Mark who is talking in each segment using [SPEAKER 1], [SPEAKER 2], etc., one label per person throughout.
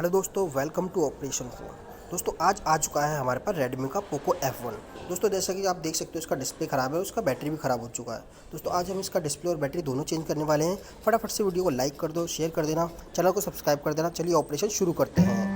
[SPEAKER 1] Hello दोस्तों, welcome to operation phone. दोस्तों आज आ चुका है हमारे पास रेडमी का पोको F1। दोस्तों जैसा कि आप देख सकते हो इसका डिस्प्ले ख़राब है, उसका बैटरी भी ख़राब हो चुका है। दोस्तों आज हम इसका डिस्प्ले और बैटरी दोनों चेंज करने वाले हैं। फटाफट से वीडियो को लाइक कर दो, शेयर कर देना, चैनल को सब्सक्राइब कर देना। चलिए ऑपरेशन शुरू करते हैं।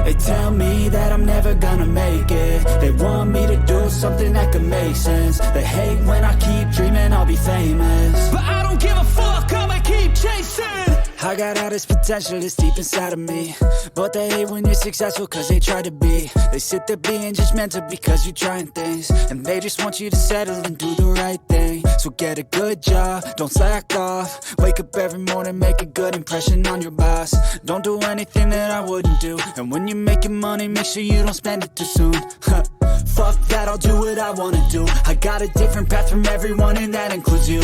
[SPEAKER 2] They tell me that I'm never gonna make it. They want me to do something that could make sense. They hate when I keep dreaming I'll be famous, but I don't give a fuck, I'ma keep chasing. I got all this potential that's deep inside of me, but they hate when you're successful cause they try to be. They sit there being judgmental because you're trying things, and they just want you to settle and do the right thing. So get a good job, don't slack off. Wake up every morning, make a good impression on your boss. Don't do anything that I wouldn't do, and when you're making money, make sure you don't spend it too soon. Fuck that, I'll do what I wanna do. I got a different path from everyone, and that includes you.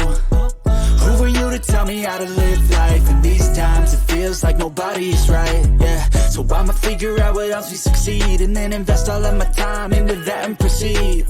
[SPEAKER 2] Who are you to tell me how to live life? In these times it feels feels like nobody is right, yeah. So I'ma figure out what else we succeed, and then invest all of my time into that and proceed.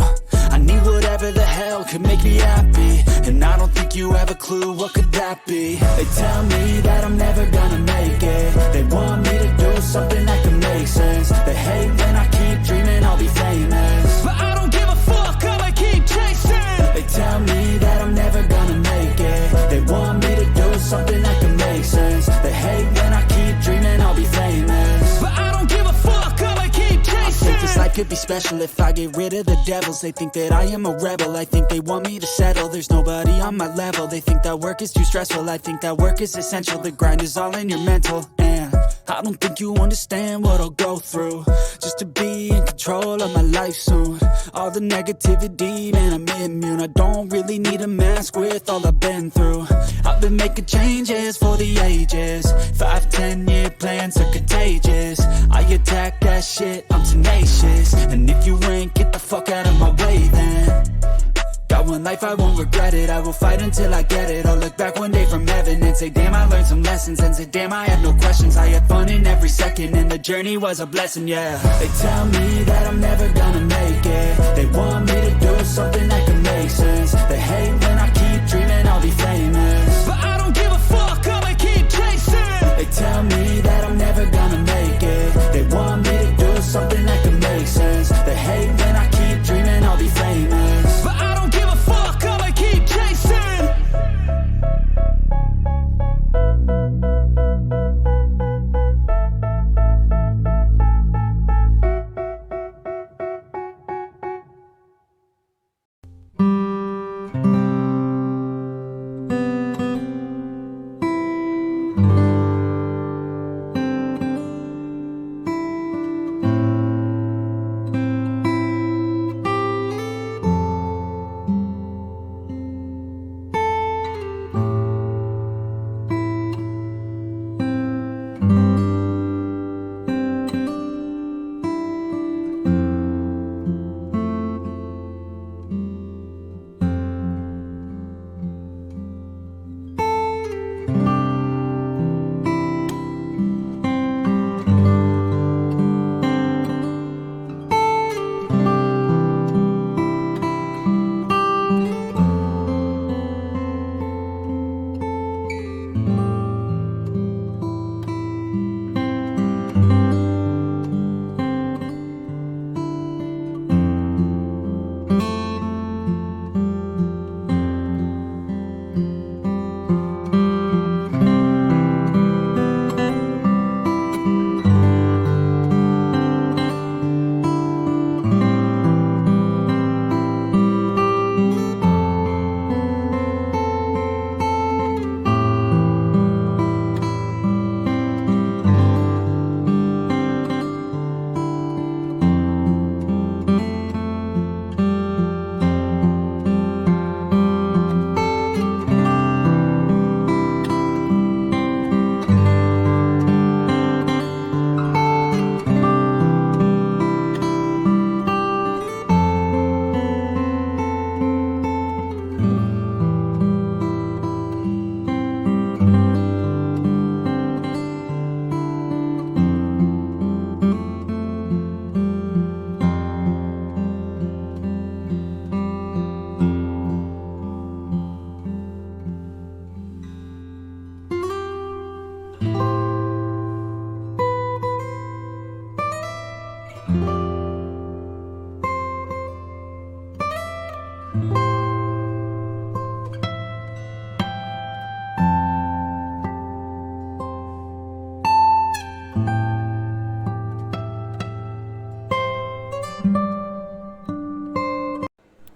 [SPEAKER 2] I need whatever the hell could make me happy, and I don't think you have a clue what could that be. They tell me that I'm never gonna make it. They want me to do something that can make sense. They hate when I keep dreaming I'll be famous, but I don't give a fuck, I'ma keep chasing. They tell me that I'm never gonna make it. They want me to do something that can make sense. They hate when I keep dreaming I'll be famous, but I don't give a fuck, I'ma keep chasing. I think this life could be special if I get rid of the devils. They think that I am a rebel, I think they want me to settle. There's nobody on my level, they think that work is too stressful. I think that work is essential, the grind is all in your mental. And I don't think you understand what I'll go through just to be in control of my life soon. All the negativity, man, I'm immune. I don't really need a mask with all I've been through. I've been making changes for the ages. 5-10 year plans are contagious. I attack that shit, I'm tenacious. And if you ain't, get the fuck out of my way then. Got one life, I won't regret it. I will fight until I get it. I'll look back one day from heaven and say, damn, I learned some lessons. And say, damn, I had no questions. I had fun in every second, and the journey was a blessing, yeah. They tell me that I'm never gonna make it. They want me to do something that can make sense. They hate when I keep dreaming I'll be famous, but I don't give a fuck, I'ma keep chasing. They tell me that I'm never gonna make it. They want me to do something that can make sense. They hate when I keep dreaming I'll be famous, but I don't give a fuck, I'ma keep chasing.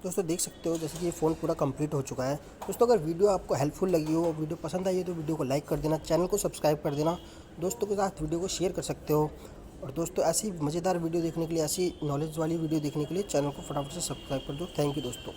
[SPEAKER 1] दोस्तों देख सकते हो जैसे कि ये phone पूरा complete हो चुका है। दोस्तों अगर वीडियो आपको हेल्पफुल लगी हो, वीडियो पसंद आई है तो वीडियो को लाइक कर देना, चैनल को सब्सक्राइब कर देना, दोस्तों के साथ वीडियो को शेयर कर सकते हो। और दोस्तों ऐसी मज़ेदार वीडियो देखने के लिए, ऐसी नॉलेज वाली वीडियो देखने के लिए चैनल को फटाफट से सब्सक्राइब कर दो। थैंक यू दोस्तों।